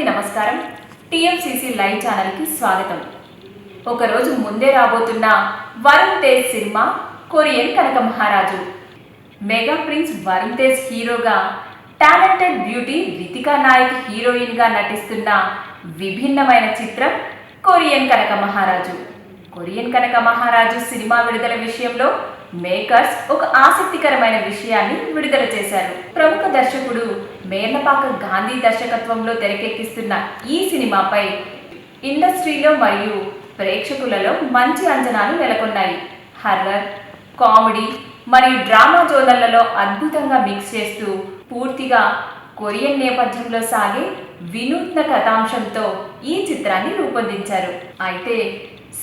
నమస్కారం. TFCC live ఛానల్కి స్వాగతం. ఒకరోజు ముందే రాబోతున్న వరుణ్ తేజ్ సినిమా కొరియన్ కనక మహారాజు. మెగా ప్రిన్స్ వరుణ్ తేజ్ హీరోగా, టాలెంటెడ్ బ్యూటీ రితికా నాయక్ హీరోయిన్గా నటిస్తున్న విభిన్నమైన చిత్రం కొరియన్ కనక మహారాజు. కొరియన్ కనక మహారాజు సినిమా విడుదల విషయంలో మేకర్స్ ఒక ఆసక్తికరమైన విషయాన్ని విడుదల చేశారు. ప్రముఖ దర్శకుడు మేర్లపాక గాంధీ దర్శకత్వంలో తెరకెక్కిస్తున్న ఈ సినిమాపై ఇండస్ట్రీలో మరియు ప్రేక్షకులలో మంచి అంచనాలు నెలకొన్నాయి. హర్రర్, కామెడీ మరియు డ్రామా జోనర్లలో అద్భుతంగా మిక్స్ చేస్తూ పూర్తిగా కొరియన్ నేపథ్యంలో సాగే వినూత్న కథాంశంతో ఈ చిత్రాన్ని రూపొందించారు. అయితే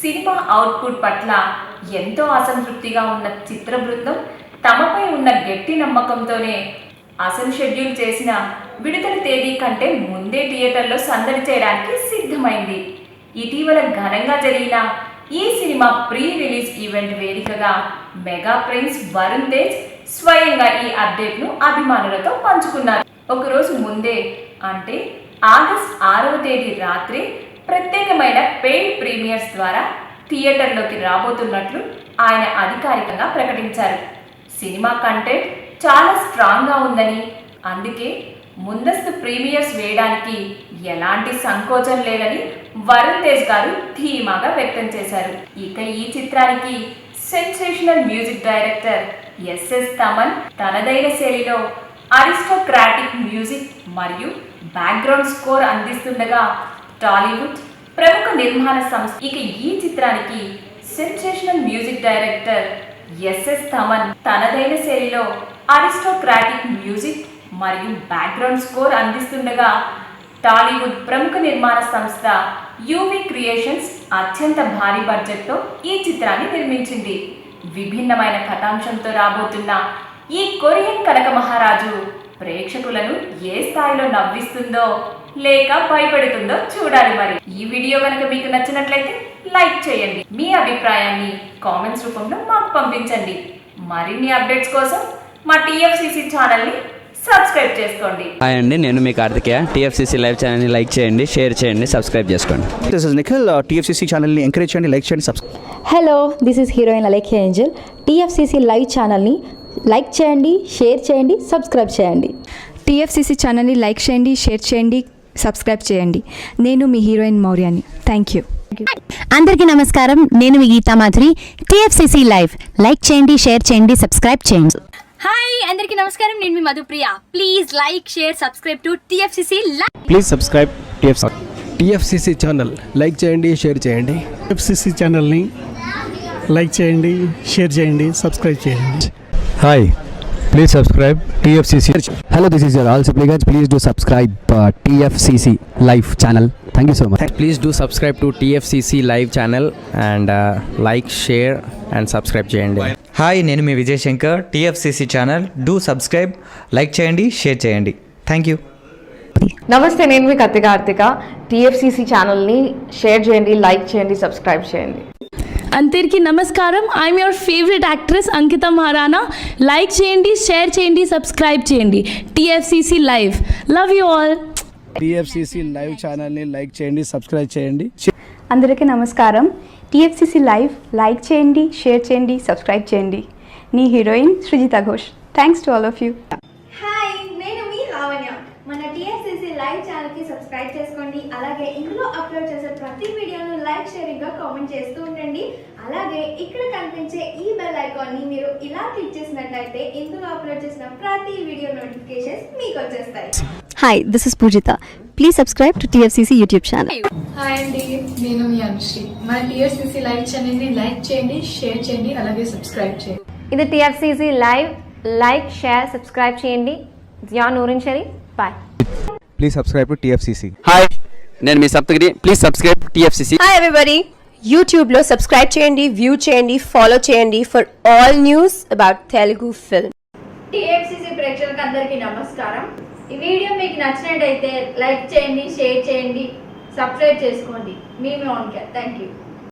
సినిమా అవుట్పుట్ పట్ల ఎంతో అసంతృప్తిగా ఉన్న చిత్ర బృందం తమపై ఉన్న గట్టి నమ్మకంతోనే అసలు షెడ్యూల్ చేసిన విడుదల తేదీ కంటే ముందే థియేటర్లో సందడి చేయడానికి సిద్ధమైంది. ఇటీవల ఘనంగా జరిగిన ఈ సినిమా ప్రీ రిలీజ్ ఈవెంట్ వేదికగా మెగా ప్రిన్స్ వరుణ్ తేజ్ స్వయంగా ఈ అప్డేట్ను అభిమానులతో పంచుకున్నారు. ఒకరోజు ముందే అంటే ఆగస్ట్ 6వ తేదీ రాత్రి ప్రత్యేకమైన పెయిడ్ ప్రీమియర్స్ ద్వారా థియేటర్లోకి రాబోతున్నట్లు ఆయన అధికారికంగా ప్రకటించారు. సినిమా కంటెంట్ చాలా స్ట్రాంగ్గా ఉందని, అందుకే ముందస్తు ప్రీమియర్స్ వేయడానికి ఎలాంటి సంకోచం లేదని వరుణ్ తేజ్ గారు ధీమాగా వ్యక్తం చేశారు. ఇక ఈ చిత్రానికి sensational music director S S Thaman తనదైన శైలిలో అరిస్టోక్రాటిక్ మ్యూజిక్ మరియు బ్యాక్గ్రౌండ్ స్కోర్ అందిస్తుండగా, టాలీవుడ్ ప్రముఖ నిర్మాణ సంస్థ ఇక ఈ చిత్రానికి sensational music director S S Thaman తనదైన శైలిలో అరిస్టోక్రాటిక్ మ్యూజిక్ మరియు బ్యాక్గ్రౌండ్ స్కోర్ అందిస్తుండగా, టాలీవుడ్ ప్రముఖ నిర్మాణ సంస్థ యూవీ క్రియేషన్స్ అత్యంత భారీ బడ్జెట్తో ఈ చిత్రాన్ని నిర్మించింది. విభిన్నమైన కథాంశంతో రాబోతున్న ఈ కొరియన్ కనక మహారాజు ప్రేక్షకులను ఏ స్థాయిలో నవ్విస్తుందో లేక భయపెడుతుందో చూడాలి. మరి ఈ వీడియో కనుక మీకు నచ్చినట్లయితే లైక్ చేయండి. మీ అభిప్రాయాన్ని కామెంట్స్ రూపంలో మాకు పంపించండి. మరిన్ని అప్డేట్స్ కోసం మా టీఎఫ్సీసీ ఛానల్ని సబ్స్క్రైబ్ చేసుకోండి. హాయ్ అండి, నేను మీ కార్తికేయ. టీఎఫ్సీసీ లైవ్ ఛానల్ని లైక్ చేయండి, షేర్ చేయండి, సబ్స్క్రైబ్ చేసుకోండి. This is Nikhil. టీఎఫ్సీసీ ఛానల్ని ఎంకరేజ్ చేయండి, లైక్ చేయండి, subscribe. Hello, this is heroine Alekhya angel. TFCC live ఛానల్ని లైక్ చేయండి, షేర్ చేయండి, సబ్స్క్రైబ్ చేయండి. టీఎఫ్సీసీ ఛానల్ని లైక్ చేయండి, షేర్ చేయండి, సబ్స్క్రైబ్ చేయండి. నేను మీ హీరోయిన్ మౌర్యాని. Thank you. అందరికీ నమస్కారం, నేను మీ Geetha Madhuri. TFCC live like చేయండి, షేర్ చేయండి, సబ్స్క్రైబ్ చేయండి. హాయ్ అందరికీ నమస్కారం, నేను మీ Madhupriya. Please like, share, subscribe to TFCC live. Please subscribe TFCC channel. Like చేయండి, షేర్ చేయండి. టీఎఫ్సీసీ ఛానల్ని లైక్ చేయండి, షేర్ చేయండి, సబ్స్క్రైబ్ చేయండి. Hi, please subscribe TFCC. Hello, this is your all సిప్లిగన్స్. Please do subscribe TFCC live channel. Thank you so much. Please do subscribe to TFCC live channel and like, share and subscribe చేయండి. Hi, నేను మీ Vijay Shankar. TFCC channel do subscribe, like చేయండి, share చేయండి. Thank you. నమస్తే, నేను మీ Karthika. TFCC ఛానల్ని share చేయండి, like చేయండి, సబ్స్క్రైబ్ చేయండి. అందరికీ నమస్కారం. I'm your favourite actress Ankita Maharana. Like చేయండి, షేర్ చేయండి, సబ్స్క్రైబ్ చేయండి. TFCC live. Love you all. TFCC live ఛానల్ని లైక్ చేయండి, సబ్స్క్రైబ్ చేయండి. అందరికీ నమస్కారం. టీఎఫ్సీసీ లైవ్ లైక్ చేయండి, షేర్ చేయండి, సబ్స్క్రైబ్ చేయండి. నీ heroine Srujitha Ghosh. Thanks to all of you. Hi, నేను మీ లావణ్య. మన టీఎఫ్సీసీ లైవ్ ఛానల్కి సబ్స్క్రైబ్ చేసుకోండి. అలాగే ఇందులో అప్లోడ్ చేసే ప్రతి వీడియోను లైక్, షేరింగ్గా కామెంట్ చేస్తూ ఉండండి. అలాగే ఇక్కడ కనిపించే ఈ బెల్ ఐకాన్ని మీరు ఇలా క్లిక్ చేసినట్లయితే ఇందులో అప్లోడ్ చేసిన ప్రతి వీడియో నోటిఫికేషన్స్ మీకు వచ్చేస్తాయి. Hi, this is Poojitha. Please subscribe to TFCC YouTube channel. Hi అండి, నేను మీ అనుశ్రీ. మన టీఎఫ్సీసీ లైవ్ ఛానల్ని లైక్ చేయండి, షేర్ చేయండి, అలాగే సబ్స్క్రైబ్ చేయండి. ఇది TFCC live. Like, share, subscribe చేయండి. Zia Noorin Shari. Bye. Please subscribe to TFCC. Hi, నేను మీ Saptagiri. Please subscribe TFCC. Hi everybody, యూట్యూబ్లో సబ్స్క్రైబ్ చేయండి, వ్యూ చేయండి, ఫాలో చేయండి for all news about Telugu film. TFCC ప్రేక్షకులకు అందరికీ నమస్కారం. ఈ వీడియో మీకు నచ్చినట్టయితే లైక్ చేయండి, షేర్ చేయండి, సబ్స్క్రైబ్ చేసుకోండి. Me on care. Thank you.